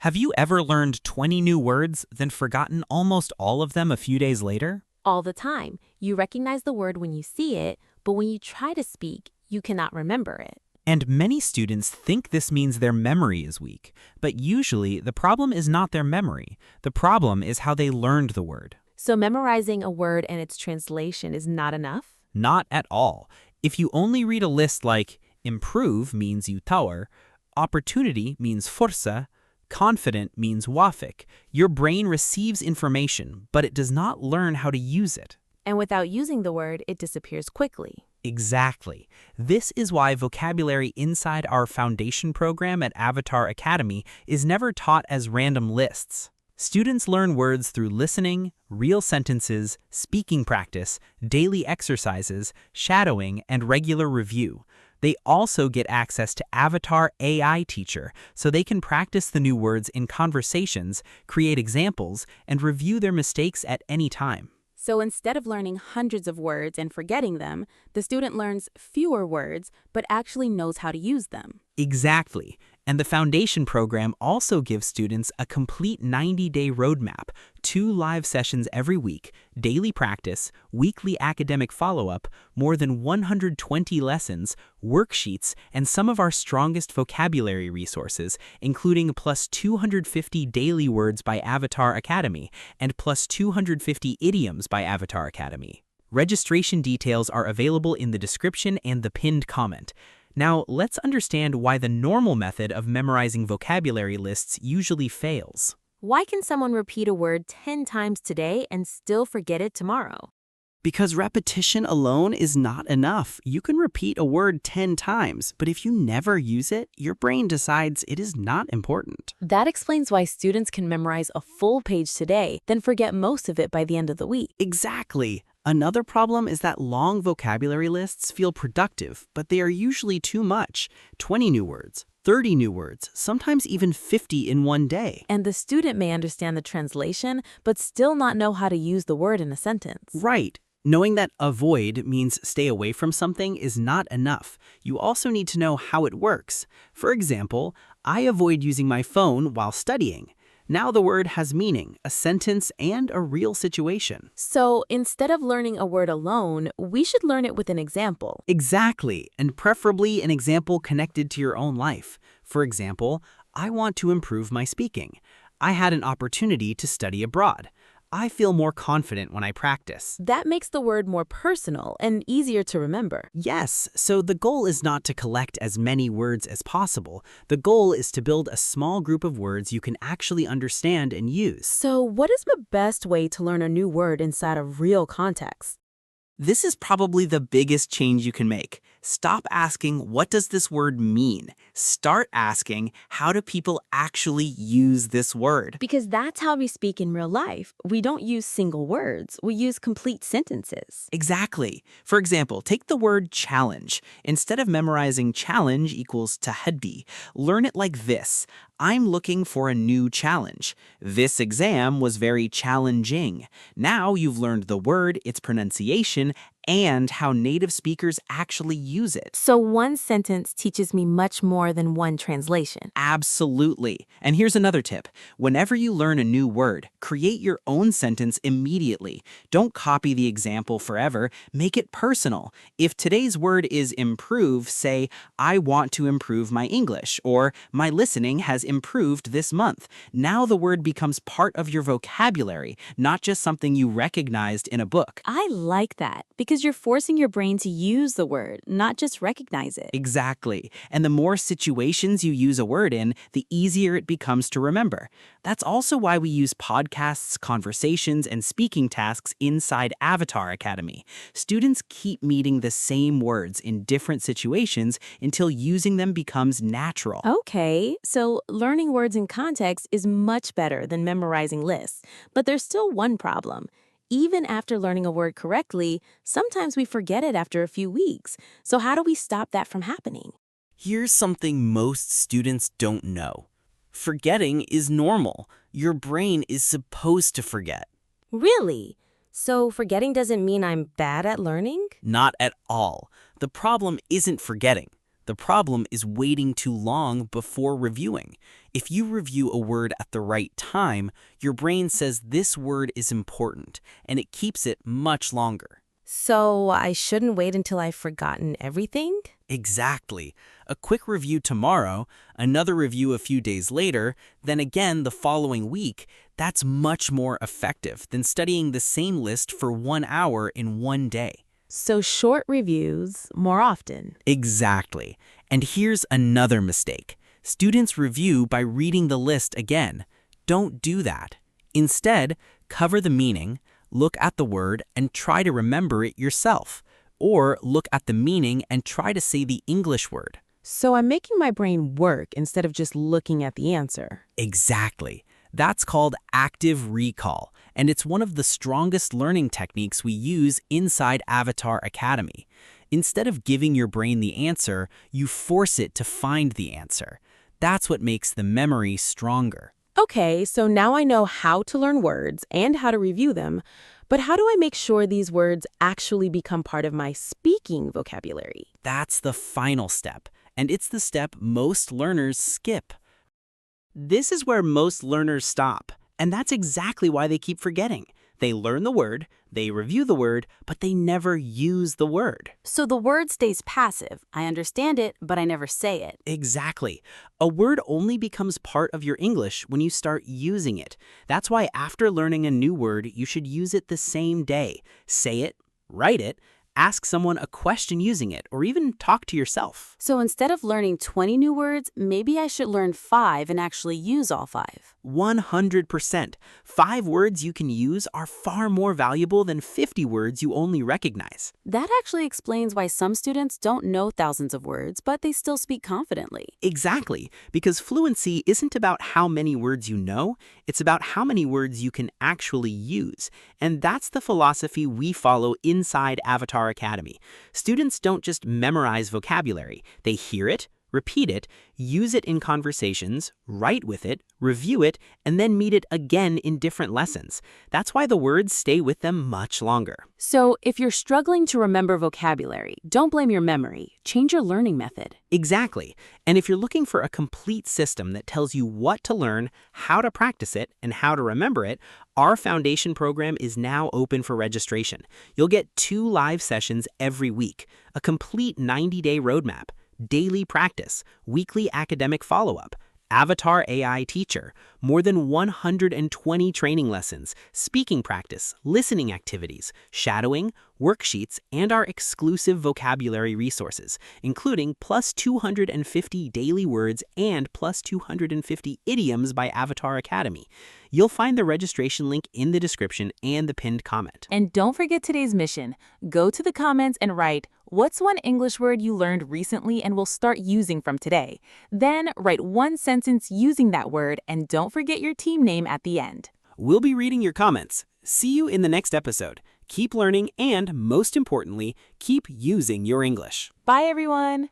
Have you ever learned 20 new words, then forgotten almost all of them a few days later? All the time. You recognize the word when you see it, but when you try to speak, you cannot remember it. And many students think this means their memory is weak, but usually the problem is not their memory. The problem is how they learned the word. So memorizing a word and its translation is not enough? Not at all. If you only read a list like improve means yutawar, opportunity means força, confident means wafik, your brain receives information, but it does not learn how to use it. And without using the word, it disappears quickly. Exactly. This is why vocabulary inside our foundation program at Avatar Academy is never taught as random lists. Students learn words through listening, real sentences, speaking practice, daily exercises, shadowing, and regular review. They also get access to Avatar AI Teacher so they can practice the new words in conversations, create examples, and review their mistakes at any time. So instead of learning hundreds of words and forgetting them, the student learns fewer words but actually knows how to use them. Exactly. And the foundation program also gives students a complete 90-day roadmap, 2 live sessions every week, daily practice, weekly academic follow-up, more than 120 lessons, worksheets, and some of our strongest vocabulary resources, including plus 250 daily words by Avatar Academy and plus 250 idioms by Avatar Academy. Registration details are available in the description and the pinned comment. Now, let's understand why the normal method of memorizing vocabulary lists usually fails. Why can someone repeat a word 10 times today and still forget it tomorrow? Because repetition alone is not enough. You can repeat a word 10 times, but if you never use it, your brain decides it is not important. That explains why students can memorize a full page today, then forget most of it by the end of the week. Exactly. Another problem is that long vocabulary lists feel productive, but they are usually too much. 20 new words, 30 new words, sometimes even 50 in one day. And the student may understand the translation, but still not know how to use the word in a sentence. Right. Knowing that avoid means stay away from something is not enough. You also need to know how it works. For example, I avoid using my phone while studying. Now the word has meaning, a sentence, and a real situation. So instead of learning a word alone, we should learn it with an example. Exactly, and preferably an example connected to your own life. For example, I want to improve my speaking. I had an opportunity to study abroad. I feel more confident when I practice. That makes the word more personal and easier to remember. Yes, so the goal is not to collect as many words as possible. The goal is to build a small group of words you can actually understand and use. So what is the best way to learn a new word inside of real context? This is probably the biggest change you can make. Stop asking, what does this word mean? Start asking, how do people actually use this word? Because that's how we speak in real life. We don't use single words. We use complete sentences. Exactly. For example, take the word challenge. Instead of memorizing challenge equals tahaddi, learn it like this. I'm looking for a new challenge. This exam was very challenging. Now you've learned the word, its pronunciation, and how native speakers actually use it. So one sentence teaches me much more than one translation. Absolutely. And here's another tip. Whenever you learn a new word, create your own sentence immediately. Don't copy the example forever. Make it personal. If today's word is improve, say, I want to improve my English, or my listening has improved this month. Now the word becomes part of your vocabulary, not just something you recognized in a book. I like that because you're forcing your brain to use the word, not just recognize it. Exactly. And the more situations you use a word in, the easier it becomes to remember. That's also why we use podcasts, conversations, and speaking tasks inside Avatar Academy. Students keep meeting the same words in different situations until using them becomes natural. Okay, so learning words in context is much better than memorizing lists. But there's still one problem. Even after learning a word correctly, sometimes we forget it after a few weeks. So how do we stop that from happening? Here's something most students don't know. Forgetting is normal. Your brain is supposed to forget. Really? So forgetting doesn't mean I'm bad at learning? Not at all. The problem isn't forgetting. The problem is waiting too long before reviewing. If you review a word at the right time, your brain says this word is important, and it keeps it much longer. So I shouldn't wait until I've forgotten everything? Exactly. A quick review tomorrow, another review a few days later, then again the following week, that's much more effective than studying the same list for 1 hour in one day. So short reviews more often. Exactly. And here's another mistake. Students review by reading the list again. Don't do that. Instead, cover the meaning, look at the word, and try to remember it yourself. Or look at the meaning and try to say the English word. So I'm making my brain work instead of just looking at the answer. Exactly. That's called active recall, and it's one of the strongest learning techniques we use inside Avatar Academy. Instead of giving your brain the answer, you force it to find the answer. That's what makes the memory stronger. Okay, so now I know how to learn words and how to review them, but how do I make sure these words actually become part of my speaking vocabulary? That's the final step, and it's the step most learners skip. This is where most learners stop, and that's exactly why they keep forgetting. They learn the word, they review the word, but they never use the word. So the word stays passive. I understand it, but I never say it. Exactly. A word only becomes part of your English when you start using it. That's why after learning a new word, you should use it the same day. Say it, write it, ask someone a question using it, or even talk to yourself. So instead of learning 20 new words, maybe I should learn 5 and actually use all 5. 100%. 5 words you can use are far more valuable than 50 words you only recognize. That actually explains why some students don't know thousands of words, but they still speak confidently. Exactly, because fluency isn't about how many words you know, it's about how many words you can actually use. And that's the philosophy we follow inside Avatar Academy. Students don't just memorize vocabulary, they hear it, repeat it, use it in conversations, write with it, review it, and then meet it again in different lessons. That's why the words stay with them much longer. So if you're struggling to remember vocabulary, don't blame your memory. Change your learning method. Exactly. And if you're looking for a complete system that tells you what to learn, how to practice it, and how to remember it, our foundation program is now open for registration. You'll get 2 live sessions every week, a complete 90-day roadmap, daily practice, weekly academic follow-up, Avatar AI teacher, more than 120 training lessons, speaking practice, listening activities, shadowing, worksheets, and our exclusive vocabulary resources, including plus 250 daily words and plus 250 idioms by Avatar Academy. You'll find the registration link in the description and the pinned comment. And don't forget today's mission. Go to the comments and write, what's one English word you learned recently and will start using from today? Then write one sentence using that word and don't forget your team name at the end. We'll be reading your comments. See you in the next episode. Keep learning and, most importantly, keep using your English. Bye, everyone.